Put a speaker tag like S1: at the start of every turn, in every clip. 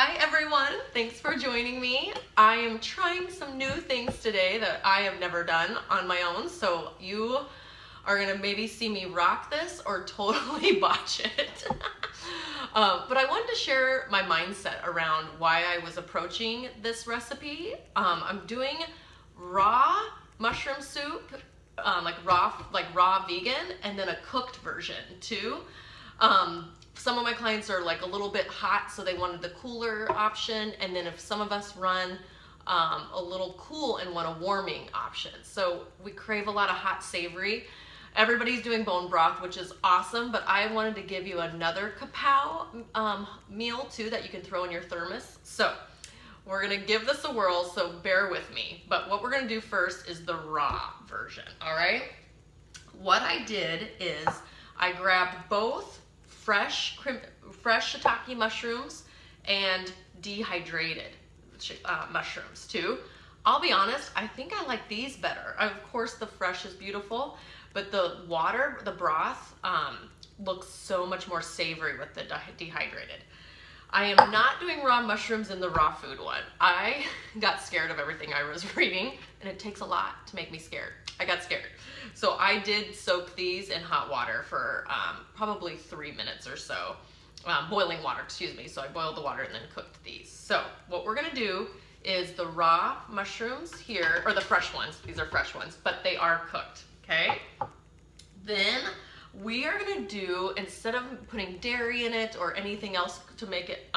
S1: Hi everyone, thanks for joining me. I am trying some new things today that I have never done on my own, so you are gonna maybe see me rock this or totally botch it. But I wanted to share my mindset around why I was approaching this recipe. I'm doing raw mushroom soup, like raw vegan, and then a cooked version too. Some of my clients are like a little bit hot, so they wanted the cooler option. And then if some of us run a little cool and want a warming option. So we crave a lot of hot savory. Everybody's doing bone broth, which is awesome, but I wanted to give you another kapow meal too that you can throw in your thermos. So we're gonna give this a whirl, so bear with me. But what we're gonna do first is the raw version, all right? What I did is I grabbed both fresh shiitake mushrooms and dehydrated mushrooms too. I'll be honest, I think I like these better. Of course, the fresh is beautiful, but the water, the broth, looks so much more savory with the dehydrated. I am not doing raw mushrooms in the raw food one. I got scared of everything I was reading, and it takes a lot to make me scared. I got scared. So I did soak these in hot water for probably 3 minutes or so. Boiling water, excuse me. So I boiled the water and then cooked these. So what we're gonna do is the raw mushrooms here, or the fresh ones, these are fresh ones, but they are cooked, okay? Then we are gonna do, instead of putting dairy in it or anything else to make it,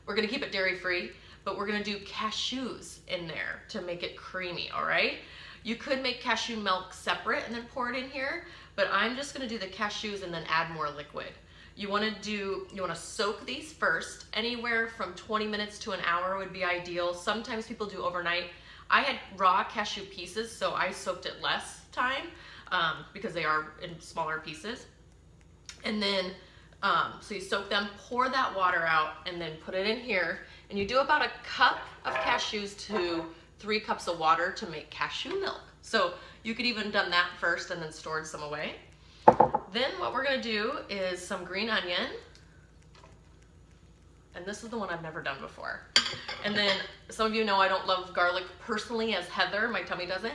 S1: we're gonna keep it dairy free, but we're gonna do cashews in there to make it creamy, all right? You could make cashew milk separate and then pour it in here, but I'm just gonna do the cashews and then add more liquid. You wanna soak these first. Anywhere from 20 minutes to an hour would be ideal. Sometimes people do overnight. I had raw cashew pieces, so I soaked it less time because they are in smaller pieces. And then, so you soak them, pour that water out, and then put it in here. And you do about a cup of cashews to 3 cups of water to make cashew milk. So you could even done that first and then stored some away. Then what we're gonna do is some green onion. And this is the one I've never done before. And then some of you know I don't love garlic personally as Heather, my tummy doesn't.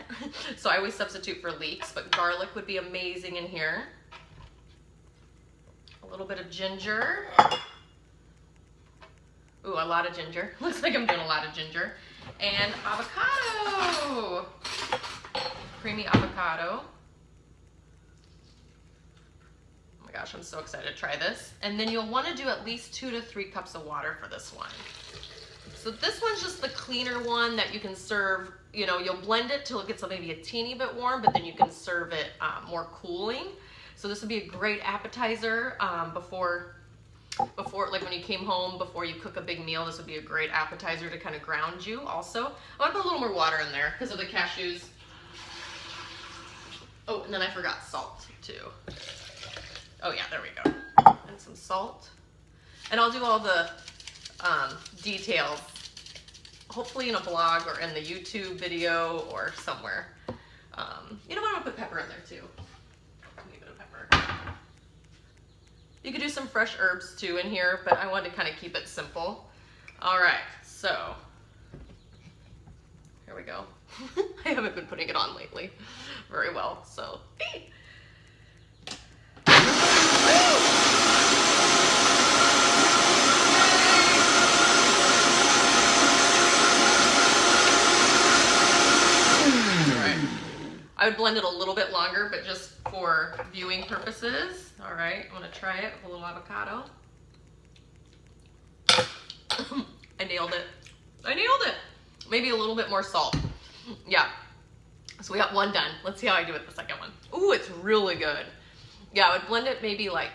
S1: So I always substitute for leeks, but garlic would be amazing in here. A little bit of ginger. Ooh, a lot of ginger. Looks like I'm doing a lot of ginger. And avocado. Creamy avocado. Oh my gosh, I'm so excited to try this. And then you'll want to do at least 2 to 3 cups of water for this one. So this one's just the cleaner one that you can serve, you'll blend it till it gets maybe a teeny bit warm, but then you can serve it more cooling. So this would be a great appetizer before like when you came home, before you cook a big meal, this would be a great appetizer to kind of ground you also. I want to put a little more water in there because of the cashews. Oh, and then I forgot salt too. Oh yeah, there we go. And some salt. And I'll do all the details, hopefully in a blog or in the YouTube video or somewhere. You know what, I'll put pepper in there too. A bit of pepper. You could do some fresh herbs too in here, but I wanted to kind of keep it simple. All right, so here we go. I haven't been putting it on lately very well, so. I would blend it a little bit longer, but just for viewing purposes. All right, I'm gonna try it with a little avocado. I nailed it. I nailed it. Maybe a little bit more salt. Yeah, so we got one done. Let's see how I do with the second one. Ooh, it's really good. Yeah, I would blend it maybe like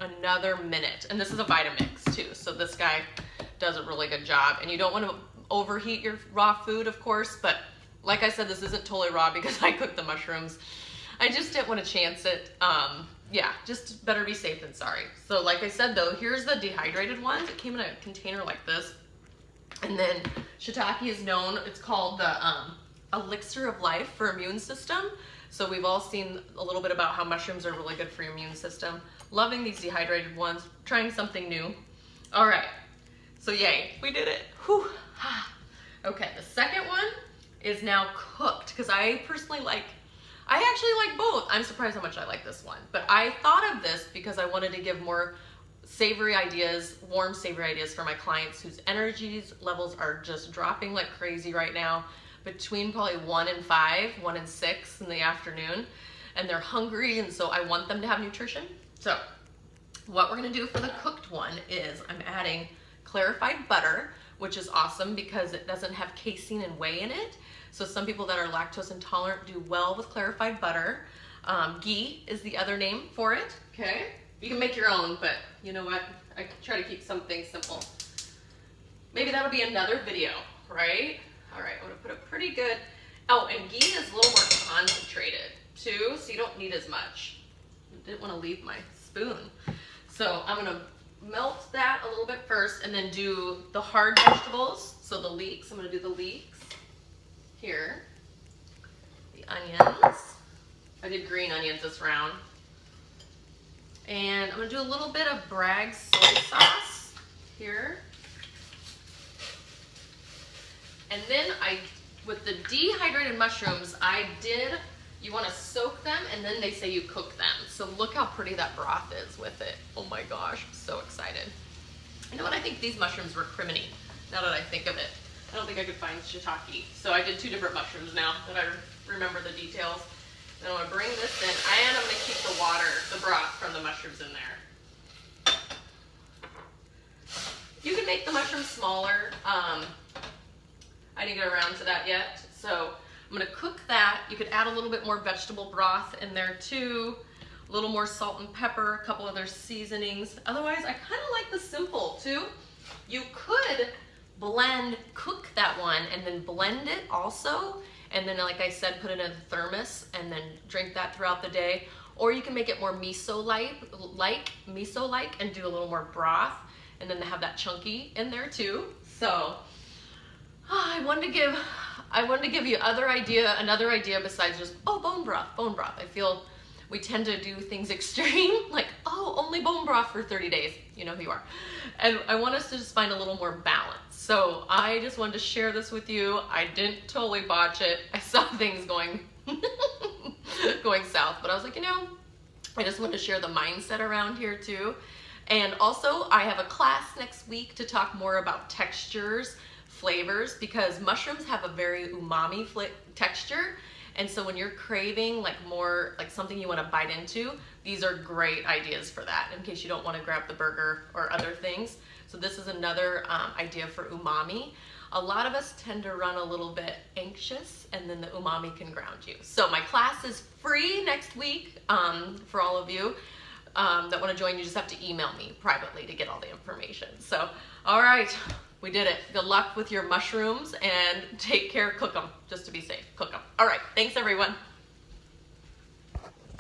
S1: another minute. And this is a Vitamix too, so this guy does a really good job. And you don't want to overheat your raw food, of course, but like I said, this isn't totally raw because I cooked the mushrooms. I just didn't want to chance it. Yeah, just better be safe than sorry. So like I said though, here's the dehydrated ones. It came in a container like this. And then shiitake is known, it's called the elixir of life for immune system. So we've all seen a little bit about how mushrooms are really good for your immune system. Loving these dehydrated ones, trying something new. All right, So yay, we did it. Whew. Okay, the second one is now cooked because I actually like both. I'm surprised how much I like this one. But I thought of this because I wanted to give more savory ideas, warm savory ideas for my clients whose energies levels are just dropping like crazy right now, between probably 1 and 5, 1 and 6 in the afternoon. And they're hungry, and so I want them to have nutrition. So what we're gonna do for the cooked one is I'm adding clarified butter, which is awesome because it doesn't have casein and whey in it. So some people that are lactose intolerant do well with clarified butter. Ghee is the other name for it, okay? You can make your own, but you know what? I try to keep some things simple. Maybe that'll be another video, right? All right, I'm gonna put a pretty good, oh, and ghee is a little more concentrated too, so you don't need as much. I didn't wanna leave my spoon. So I'm gonna melt that a little bit first and then do the hard vegetables. So the leeks, I'm gonna do the leeks here. The onions. I did green onions this round. And I'm gonna do a little bit of Bragg's soy sauce here. And then with the dehydrated mushrooms, you wanna soak them and then they say you cook them. So look how pretty that broth is with it. Oh my gosh, I'm so excited. You know what, I think these mushrooms were criminy, now that I think of it. I don't think I could find shiitake. So I did 2 different mushrooms now that I remember the details. Then I'm gonna bring this in, and I'm gonna keep the water, the broth from the mushrooms in there. You can make the mushrooms smaller. I didn't get around to that yet. So I'm gonna cook that. You could add a little bit more vegetable broth in there too. A little more salt and pepper, a couple other seasonings. Otherwise, I kind of like the simple too. You could cook that one and then blend it also. And then, like I said, put it in a thermos and then drink that throughout the day. Or you can make it more miso-like and do a little more broth. And then they have that chunky in there too. So I wanted to give you another idea besides just, oh, bone broth. I feel we tend to do things extreme, like, oh, only bone broth for 30 days. You know who you are. And I want us to just find a little more balance. So I just wanted to share this with you. I didn't totally botch it. I saw things going south, but I was like, I just want to share the mindset around here too. And also I have a class next week to talk more about textures, flavors, because mushrooms have a very umami texture. And so when you're craving more something you want to bite into, these are great ideas for that in case you don't want to grab the burger or other things. So this is another idea for umami. A lot of us tend to run a little bit anxious, and then the umami can ground you. So my class is free next week for all of you that want to join. You just have to email me privately to get all the information. So, all right, we did it. Good luck with your mushrooms, and take care. Cook them just to be safe. Cook them. All right, thanks everyone.